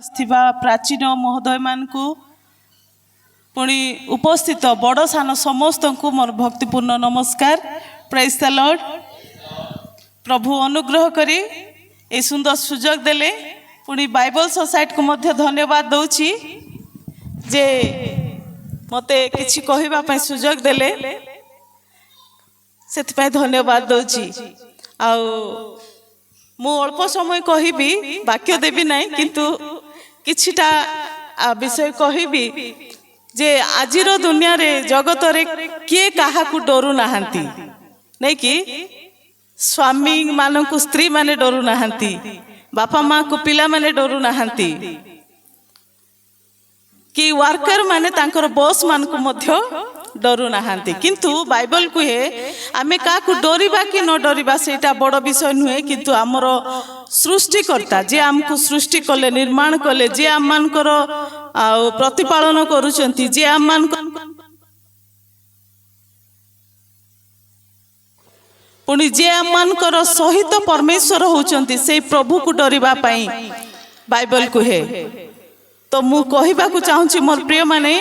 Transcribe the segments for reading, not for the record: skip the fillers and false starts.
आस्थिबा प्राचीन महोदय मानकु पुणी उपस्थित बड़ सान समस्त को मोर भक्तिपूर्ण नमस्कार। Praise the Lord. प्रभु अनुग्रह करी ए सुंदर सुजोग देले पुणी बाइबल सोसाइटी को मध्य धन्यवाद दउची जे मते किछि कहिबा पय सुजोग देले सेति पय धन्यवाद दउची। आउ मु अल्प समय कहिबी वाक्य देबी नहीं किंतु किछिटा विषय कहिबी जे आजिर दुनिया रे जगत रे किए काहा को डरू नाहंती नहीं कि स्वामी मानकु स्त्री माने डरू नाहंती, बापा माँ को पिला माने डरू नाहंती कि वर्कर माने तांकर बॉस मान को मध्य डरू नाहंती। किंतु बाइबल को हे आमे का को डरिबा कि न डरिबा सेटा बड़ विषय नुहे किंतु हमर सृष्टिकर्ता जे हमको सृष्टि कले निर्माण कले जे आम मानकर प्रतिपालन करूचंती जे आम मान पुणी जे आम मानकर सहित परमेश्वर होचंती से प्रभु को डरिबा पई बाइबल को हे। तो मु कहिबा को चाहूची मोर प्रिय माने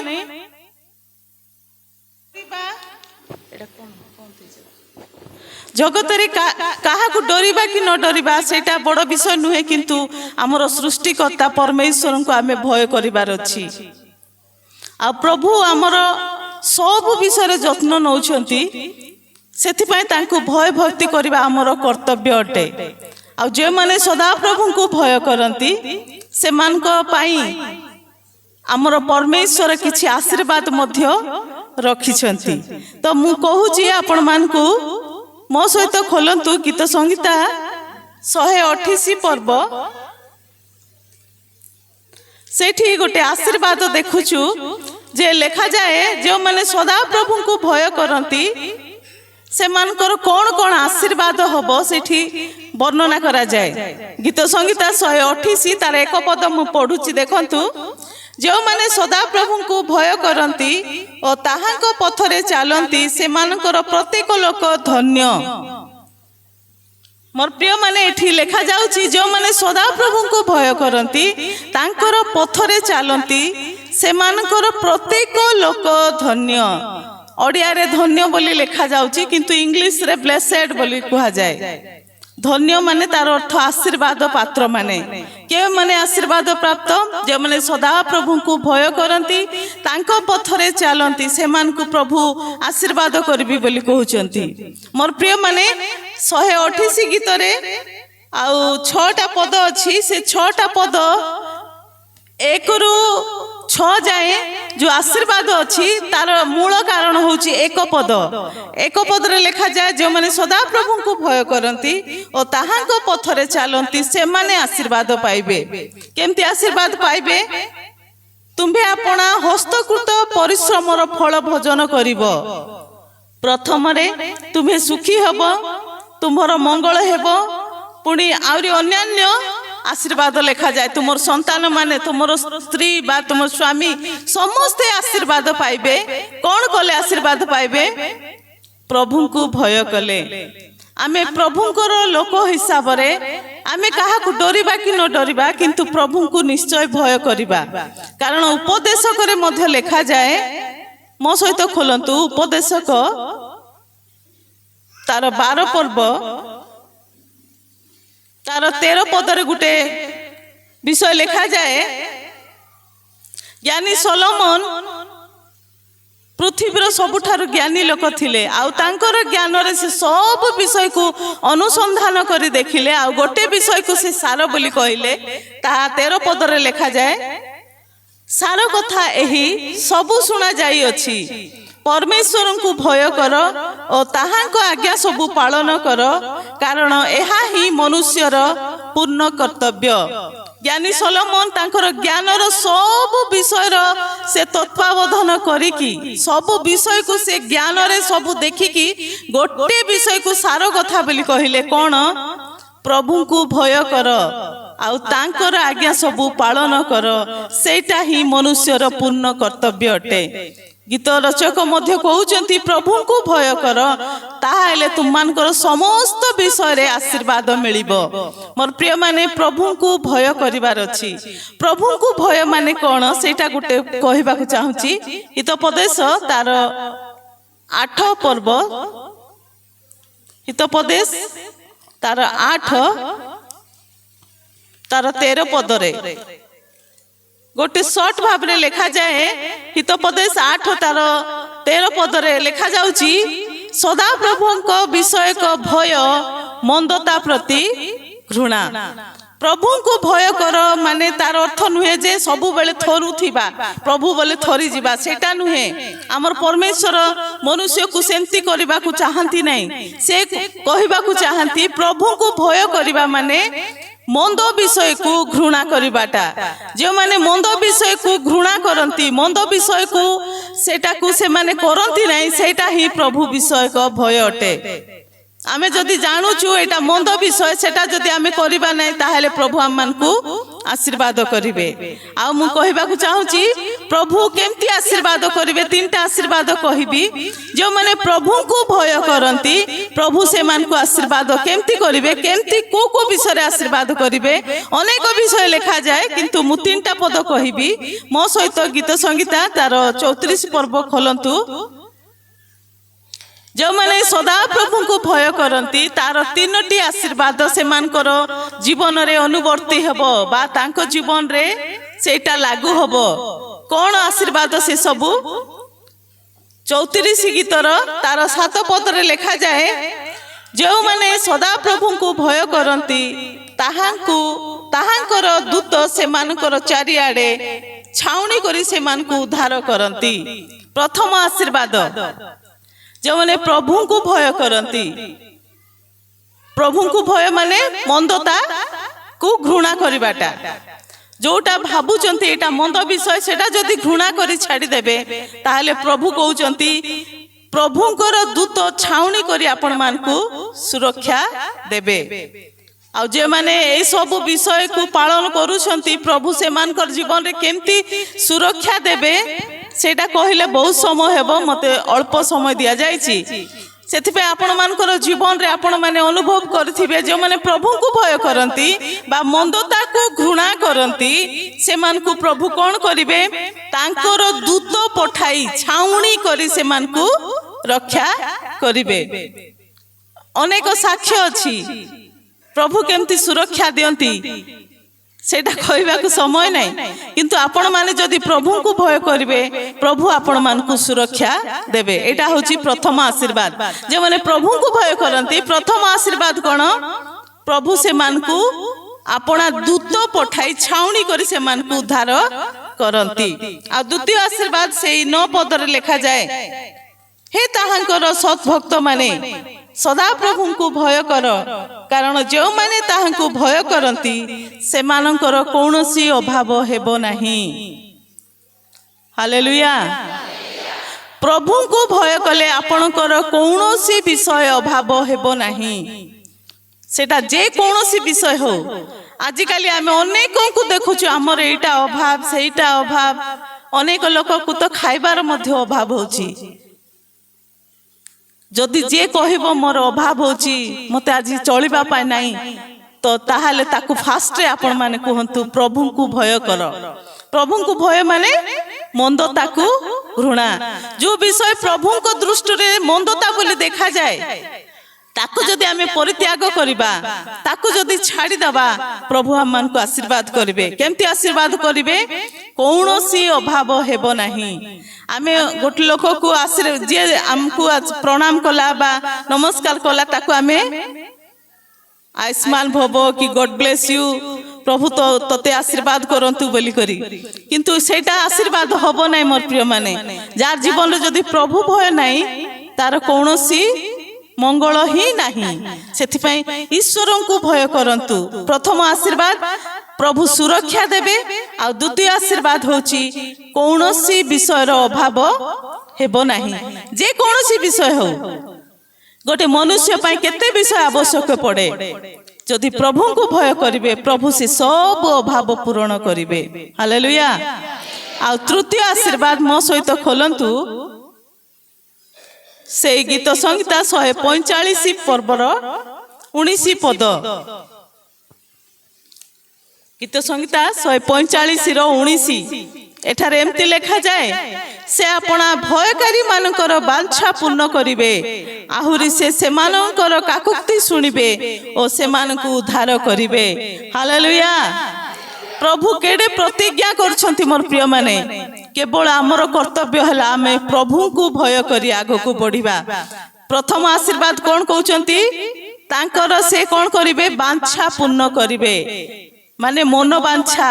जगत रे काहा को डरिबा कि न डरिबा सेटा बड़ विषय नुहे किंतु हमर सृष्टिकर्ता परमेश्वर को आमे भय करिबार अछि। आ प्रभु हमर सब विषय जत्न नउछंती सेति पय तांको भय भक्ति करिबा हमर कर्तव्य अटे। आ जे माने सदा प्रभु को भय करंती से मान को पाई हमर परमेश्वर किछि आशीर्वाद मध्य रखिछंती। तो मु कहूची आपण मान को मो सहित खोलंतु गीत संगीता 128 पर्व सेठी गोटे आशीर्वाद देखुचु जे लेखा जाए जो माने सदा प्रभु को भय करंती से मानकर कौन कौन आशीर्वाद हबो सेठी वर्णना करा जाए। गीत संगीता 128 तार एक पद मु पढ़ुची देखंतु जो माने सदा प्रभु को भय करंती और ताहांको पथरे चालंती से मानकर प्रत्येक लोक धन्य। मोर प्रिय माने एठी लेखा जाउची जो माने सदा प्रभु को भय करंती तांकर पथरे चालंती से मानकर प्रत्येक लोक धन्य। ओडिया रे धन्य बोली लेखा जाउची किंतु इंग्लिश रे ब्लेसेड बोली कहा जाए। धन्य माने तार अर्थ आशीर्वाद पात्र माने के माने आशीर्वाद प्राप्त जे माने सदा प्रभु को भय करंती तांको पथरे चालंती से मान को प्रभु आशीर्वाद करबी बोली कहउचंती। मोर प्रिय माने 128 गीत रे आउ 6टा पद अछि से 6टा पद 1 रु 6 जाए जो आशीर्वाद अच्छी तार मूल कारण होची एक पद रे लेखा जाए जो माने सदा प्रभु को भय करंती और ताहांको पथरे चालंती से माने आशीर्वाद पाइबे। केमती आशीर्वाद पाइबे तुम्भे आपना हस्तकृत परिश्रमर फल भोजन करिवो। प्रथम रे तुम्हे सुखी हबो, तुम्हर मंगल हेबो, पुणी आउरी अन्यान्य आशीर्वाद लेखा जाए। तुमर संतान माने तुमर स्त्री बा तुम स्वामी समस्ते आशीर्वाद पाइबे। कौन कले आशीर्वाद पाइबे? प्रभु को भय कले। आमे प्रभुंकर लोक हिसाब रे आमे काहा को डरिबा कि न डरिबा किंतु प्रभु को निश्चय भय करिबा। कारण उपदेशक रे मध्य लेखा जाए मो सहित खोलंतु उपदेशक तार 12 पर्व तार 13 पदरे गुटे विषय लेखा जाए। ज्ञानी सोलोमन पृथ्वीर सबुठारु ज्ञानी लोक थिले आउ तांकर ज्ञान रे से सब विषय को अनुसंधान करी देखिले आउ गोटे विषय को से सार बोली कहिले ता 13 पदरे लेखा जाए। सार कथा एही सबु सुना जाई अछि परमेश्वर को भय कर और ताहांको आज्ञा सबु पालन कर कारण एहा ही मनुष्यर पूर्ण कर्तव्य। ज्ञानी सोलोमन तांकर ज्ञानर सब विषय से तत्वावधान करिकी सब विषय को से ज्ञान रे सब देखिकी गोटे विषय को सार कथा बोली कहिले कौन प्रभु को भय कर आउ तांकर आज्ञा सबु पालन कर सेटा ही मनुष्यर पूर्ण कर्तव्य अटे। गीत रचक मध्य कहउचंती प्रभु को भय कर ताहाले तुममानकर समस्त विषय रे आशीर्वाद मिलिबो। मोर प्रिय माने प्रभु को भय करिवार अछि। प्रभु को भय माने कोन सेटा गुटे कहबा को चाहूची। हितोपदेश तार 8 पर्व हितोपदेश तार 8 तार 13 पदरे गोटे शॉर्ट भाव रे लिखा जाए। हितोपदेश 8 तार 13 पदरे लिखा जाउची सदा प्रभुଙ୍କ विषय को भय मंदता प्रति घृणा। प्रभु को भय कर माने तार अर्थ नुहे जे सबु बेले थरु थिबा प्रभु बोले थरी जिबा सेटा नुहे। हमर परमेश्वर मनुष्य को सेंती करबा को चाहंती नहीं। से कहबा को चाहंती प्रभु को भय करबा माने मंद विषय को घृणा करिबाटा। जो माने मंद विषय को घृणा करंती मंद विषय को सेटा को से माने करंती नहीं सेटा ही प्रभु विषय को भय अटे। आमे जदि जानुचु एटा मंद विषय सेटा जदि आमे करिबा नै ताहेले प्रभु हम मानकु आशीर्वाद करिवे। आ मु कहबा को चाहूची प्रभु केमती आशीर्वाद करिवे। तीनटा आशीर्वाद कहिबी। जो माने प्रभु को भय करंती प्रभु से मानकु आशीर्वाद केमती करिवे केमती को विषय रे आशीर्वाद करिवे अनेक विषय लिखा जाए किंतु मु तीनटा पद कहिबी। मो सहित गीत संगीता तार 34 पर्व खोलंतु। जो माने सदा प्रभु को भय करंती तार 3टी आशीर्वाद से मानकर जीवन रे अनुवर्ती हेबो बा तांको जीवन रे सेटा लागू हेबो। कोन आशीर्वाद से सबु 34 गीतर तार 7 पद रे लिखा जाए। जो माने सदा प्रभु को भय करंती ताहांकर दूत से मानकर चारिआडे छाउनी करी से मानकु उद्धार करंती। प्रथम आशीर्वाद जो माने प्रभु को भय करंती। प्रभु को भय माने मंदता को घृणा करिबाटा। जोटा भाबुचंती एटा मंद विषय सेटा जदि घृणा करी छाड़ी देबे ताहाले प्रभु कहउचंती प्रभुंकर दूत छाउनी करी आपण मानकु सुरक्षा देबे। आ जे माने ए सब विषय को पालन करूछंती प्रभु से मानकर जीवन रे केमती सुरक्षा देबे सेटा कहिले बहुत समय हेबो। मते अल्प समय दिया जायछि सेति पे आपण मानकर जीवन रे आपण माने अनुभव करथिबे। जो माने प्रभु को भय करंती बा मंदता को घृणा करंती से मान को प्रभु कोन करिवे तांकर दूत पठाई छाउणी करी से मान को रक्षा करिवे। अनेक साक्ष्य अछि प्रभु केमती सुरक्षा दियंती सेटा कहबा को समय नहीं किंतु आपण माने जदि प्रभु को भय करिवे प्रभु आपण मान को सुरक्षा देबे। एटा होची प्रथम आशीर्वाद। जे माने प्रभु को भय करंती प्रथम आशीर्वाद कोन प्रभु से मान को आपना दूत पठाई छाउणी करी से मान को उद्धार करंती। आ द्वितीय आशीर्वाद से 9 पद रे लिखा जाए। हे ताहांकर सत भक्त माने सदा प्रभु को भय कर कारण जो माने ताहांको भय करंती से मानकर कौनसी अभाव हेबो नहीं। हालेलुया। प्रभु को भय कले आपणकर कौनसी विषय अभाव हेबो नहीं। सेटा जे कौनसी विषय हो। आजिकाली आमे अनेकों को देखुछु हमर एटा अभाव सेटा अभाव। अनेक लोक को तो खाइबार मध्य अभाव होची। जदि जे कहबो मोर अभाव होची मते आज चलिबा पाए नाही तो ताहाले ताकु फास्ट रे आपण माने कहंतु प्रभु को भय कर। प्रभु को भय माने मंदता को घृणा। जो विषय प्रभु को दृष्टि रे मंदता बोली देखा जाए ताकु जदि आमे परित्याग करिबा ताकु जदि छाड़ी दबा प्रभु हम मान को आशीर्वाद करिवे। केमती आशीर्वाद करिवे कौनसी अभाव हेबो नाही। आमे गोटे लोक को आशीर्वाद जे हमको प्रणाम कला बा नमस्कार कला ताकु आमे आयुष्मान भव कि गॉड ब्लेस यू प्रभु तो तते आशीर्वाद करंतु बोली करी किंतु सेटा आशीर्वाद हबो नै। मोर प्रिय माने जार जीवन रे जदि प्रभु भय नाही तार कौनसी मंगल ही नहीं। सेथि पई ईश्वर को भय करंतु। प्रथम आशीर्वाद प्रभु सुरक्षा देबे आ द्वितीय आशीर्वाद होची कौनसी विषय रो अभाव हेबो नाही। जे कौनसी विषय हो गोटे मनुष्य पई केते विषय आवश्यक पड़े जदि प्रभु को भय करिवे प्रभु से सब अभाव पूर्ण करिवे। हालेलुया। ଆଉ ତୃତୀୟ ଆଶୀର୍ବାଦ ମୋ ସହିତ ଖୋଲନ୍ତୁ ସେଇ ଗୀତ ସଂହିତା 145 ପର୍ବର 19 ପଦ। ଗୀତ ସଂହିତା 145 ର 19 ଏଠାରେ ଏମିତି ଲେଖାଯାଏ, ସେ ଆପଣା ଭୟକାରୀ ମାନଙ୍କର ବାଞ୍ଛା ପୂର୍ଣ୍ଣ କରିବେ, ଆହୁରି ସେ ସେମାନଙ୍କର କାକୁକ୍ତି ଶୁଣିବେ ଓ ସେମାନଙ୍କୁ ଉଦ୍ଧାର କରିବେ। ହାଲେଲୁୟା। ପ୍ରଭୁ କେଡ଼େ ପ୍ରତିଜ୍ଞା କରୁଛନ୍ତି ମୋର ପ୍ରିୟ ମାନେ। କେବଳ ଆମର କର୍ତ୍ତବ୍ୟ ହେଲା ଆମେ ପ୍ରଭୁଙ୍କୁ ଭୟ କରି ଆଗକୁ ବଢିବା। ପ୍ରଥମ ଆଶୀର୍ବାଦ କଣ କହୁଛନ୍ତି? ତାଙ୍କର ସେ କଣ କରିବେ? ବାଞ୍ଛା ପୂର୍ଣ୍ଣ କରିବେ, ମାନେ ମନ ବାଞ୍ଛା,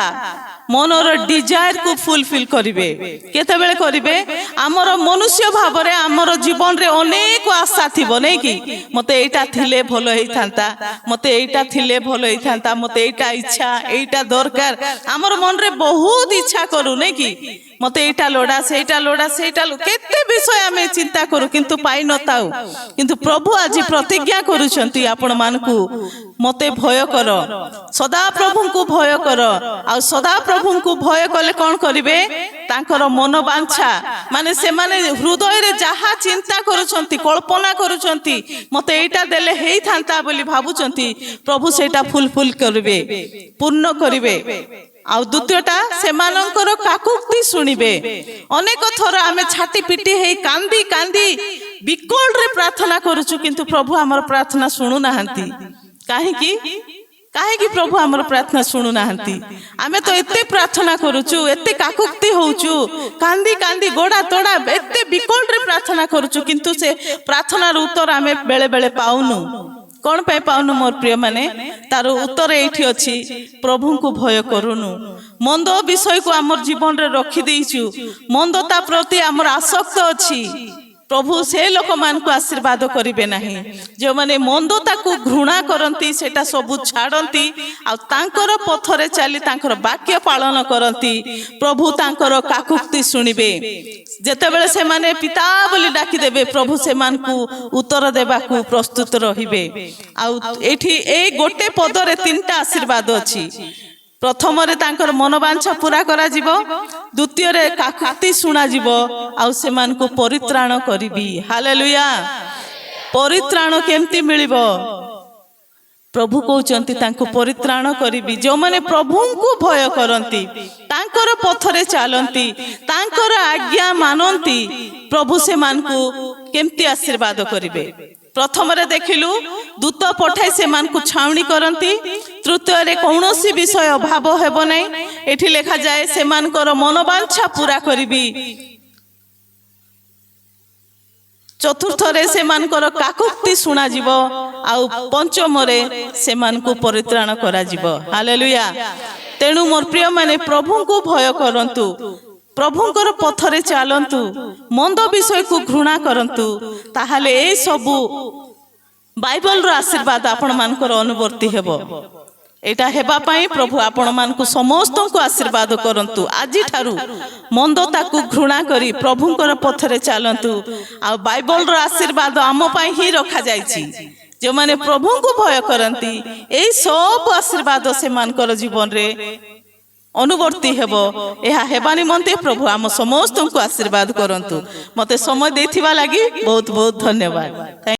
ମନର ଡିଜାୟାର କୁ ଫୁଲଫିଲ କରିବେ। କେତେବେଳେ କରିବେ? ଆମର ମନୁଷ୍ୟ ଭାବରେ ଆମର ଜୀବନରେ ଅନେକ ଆଶା ଥିବ ନାଇଁ କି? ମତେ ଏଇଟା ଥିଲେ ଭଲ ହେଇଥାନ୍ତା, ମତେ ଏଇଟା ଥିଲେ ଭଲ ହେଇଥାନ୍ତା, ମତେ ଏଇଟା ଇଚ୍ଛା, ଏଇଟା ଦରକାର। ଆମର ମନରେ ବହୁତ ଇଚ୍ଛା କରୁ ନାଇଁ କି? ମତେ ଏଇଟା ଲୋଡ଼ା, ସେଇଟା ଲୋଡ଼ା, ସେଇଟା କେତେ ବିଷୟ ଆମେ ଚିନ୍ତା କରୁ କିନ୍ତୁ ପାଇନଥାଉ। କିନ୍ତୁ ପ୍ରଭୁ ଆଜି ପ୍ରତିଜ୍ଞା କରୁଛନ୍ତି ଆପଣ ମାନଙ୍କୁ, ମତେ ଭୟ କର, ସଦା ପ୍ରଭୁଙ୍କୁ ଭୟ କର। ଆଉ ସଦା ପ୍ରଭୁଙ୍କୁ ଭୟ କଲେ କଣ କରିବେ? ତାଙ୍କର ମନ ବାଞ୍ଛା, ମାନେ ସେମାନେ ହୃଦୟରେ ଯାହା ଚିନ୍ତା କରୁଛନ୍ତି, କଳ୍ପନା କରୁଛନ୍ତି, ମତେ ଏଇଟା ଦେଲେ ହେଇଥାନ୍ତା ବୋଲି ଭାବୁଛନ୍ତି, ପ୍ରଭୁ ସେଇଟା ଫୁଲଫିଲ କରିବେ, ପୂର୍ଣ୍ଣ କରିବେ। ଆଉ ଦ୍ୱିତୀୟଟା, ସେମାନଙ୍କର କାକୁକ୍ତି ଶୁଣିବେ। ଅନେକ ଥର ଆମେ ଛାଟି ପିଟି ହେଇ କାନ୍ଦି କାନ୍ଦି ବିକଳରେ ପ୍ରାର୍ଥନା କରୁଛୁ, କିନ୍ତୁ ପ୍ରଭୁ ଆମର ପ୍ରାର୍ଥନା ଶୁଣୁନାହାନ୍ତି। କାହିଁକି? କାହିଁକି ପ୍ରଭୁ ଆମର ପ୍ରାର୍ଥନା ଶୁଣୁନାହାନ୍ତି? ଆମେ ତ ଏତେ ପ୍ରାର୍ଥନା କରୁଛୁ, ଏତେ କାକୁକ୍ତି ହଉଛୁ, କାନ୍ଦି କାନ୍ଦି ଗୋଡା ତୋଡା ଏତେ ବିକଳରେ ପ୍ରାର୍ଥନା କରୁଛୁ, କିନ୍ତୁ ସେ ପ୍ରାର୍ଥନାର ଉତ୍ତର ଆମେ ବେଳେ ବେଳେ ପାଉନୁ। କଣ ପାଇଁ ପାଉନୁ ମୋର ପ୍ରିୟ ମାନେ? ତାର ଉତ୍ତର ଏଇଠି ଅଛି, ପ୍ରଭୁଙ୍କୁ ଭୟ କରୁନୁ। ମନ୍ଦ ବିଷୟକୁ ଆମର ଜୀବନରେ ରଖିଦେଇଛୁ, ମନ୍ଦତା ପ୍ରତି ଆମର ଆସକ୍ତ ଅଛି। ପ୍ରଭୁ ସେ ଲୋକମାନଙ୍କୁ ଆଶୀର୍ବାଦ କରିବେ ନାହିଁ ଯେଉଁମାନେ ମନ୍ଦତାକୁ ଘୃଣା କରନ୍ତି, ସେଟା ସବୁ ଛାଡ଼ନ୍ତି ଆଉ ତାଙ୍କର ପଥରେ ଚାଲି ତାଙ୍କର ବାକ୍ୟ ପାଳନ କରନ୍ତି। ପ୍ରଭୁ ତାଙ୍କର କାକୁକ୍ତି ଶୁଣିବେ। ଯେତେବେଳେ ସେମାନେ ପିତା ବୋଲି ଡାକିଦେବେ, ପ୍ରଭୁ ସେମାନଙ୍କୁ ଉତ୍ତର ଦେବାକୁ ପ୍ରସ୍ତୁତ ରହିବେ। ଆଉ ଏଠି ଏଇ ଗୋଟେ ପଦରେ 3ଟା ଆଶୀର୍ବାଦ ଅଛି। ପ୍ରଥମରେ ତାଙ୍କର ମନବାଞ୍ଛା ପୁରା କରାଯିବ, ଦ୍ୱିତୀୟରେ କାକୁକ୍ତି ଶୁଣାଯିବ, ଆଉ ସେମାନଙ୍କୁ ପରିତ୍ରାଣ କରିବି। ହାଲେଲୁୟା। ପରିତ୍ରାଣ କେମିତି ମିଳିବ? ପ୍ରଭୁ କହୁଛନ୍ତି ତାଙ୍କୁ ପରିତ୍ରାଣ କରିବି। ଯେଉଁମାନେ ପ୍ରଭୁଙ୍କୁ ଭୟ କରନ୍ତି, ତାଙ୍କର ପଥରେ ଚାଲନ୍ତି, ତାଙ୍କର ଆଜ୍ଞା ମାନନ୍ତି, ପ୍ରଭୁ ସେମାନଙ୍କୁ କେମିତି ଆଶୀର୍ବାଦ କରିବେ? ପ୍ରଥମରେ ଦେଖିଲୁ, ଦୂତ ପଠାଇ ସେମାନଙ୍କୁ ଛାଉଣି କରନ୍ତି। ତୃତୀୟରେ କୌଣସି ବିଷୟ ଅଭାବ ହେବ ନାହିଁ। ଏଠି ଲେଖାଯାଏ ସେମାନଙ୍କର ମନବାଞ୍ଛା ପୁରା କରିବି। ଚତୁର୍ଥରେ ସେମାନଙ୍କର କାକୁକ୍ତି ଶୁଣାଯିବ, ଆଉ ପଞ୍ଚମରେ ସେମାନଙ୍କୁ ପରିତ୍ରାଣ କରାଯିବ। ହାଲେଲୁୟା। ତେଣୁ ମୋର ପ୍ରିୟ ମାନେ, ପ୍ରଭୁଙ୍କୁ ଭୟ କରନ୍ତୁ, ପ୍ରଭୁଙ୍କର ପଥରେ ଚାଲନ୍ତୁ, ମନ୍ଦ ବିଷୟକୁ ଘୃଣା କରନ୍ତୁ, ତାହେଲେ ଏ ସବୁ ବାଇବଲର ଆଶୀର୍ବାଦ ଆପଣ ମାନଙ୍କର ଅନୁବର୍ତ୍ତି ହେବ। ଏଇଟା ହେବା ପାଇଁ ପ୍ରଭୁ ଆପଣ ମାନଙ୍କୁ ସମସ୍ତଙ୍କୁ ଆଶୀର୍ବାଦ କରନ୍ତୁ। ଆଜିଠାରୁ ମନ୍ଦତାକୁ ଘୃଣା କରି ପ୍ରଭୁଙ୍କର ପଥରେ ଚାଲନ୍ତୁ। ଆଉ ବାଇବଲର ଆଶୀର୍ବାଦ ଆମ ପାଇଁ ହିଁ ରଖାଯାଇଛି। ଯେଉଁମାନେ ପ୍ରଭୁଙ୍କୁ ଭୟ କରନ୍ତି, ଏଇ ସବୁ ଆଶୀର୍ବାଦ ସେମାନଙ୍କର ଜୀବନରେ ଅନୁବର୍ତ୍ତି ହେବ। ଏହା ହେବା ନିମନ୍ତେ ପ୍ରଭୁ ଆମ ସମସ୍ତଙ୍କୁ ଆଶୀର୍ବାଦ କରନ୍ତୁ। ମତେ ସମୟ ଦେଇଥିବା ଲାଗି ବହୁତ ବହୁତ ଧନ୍ୟବାଦ।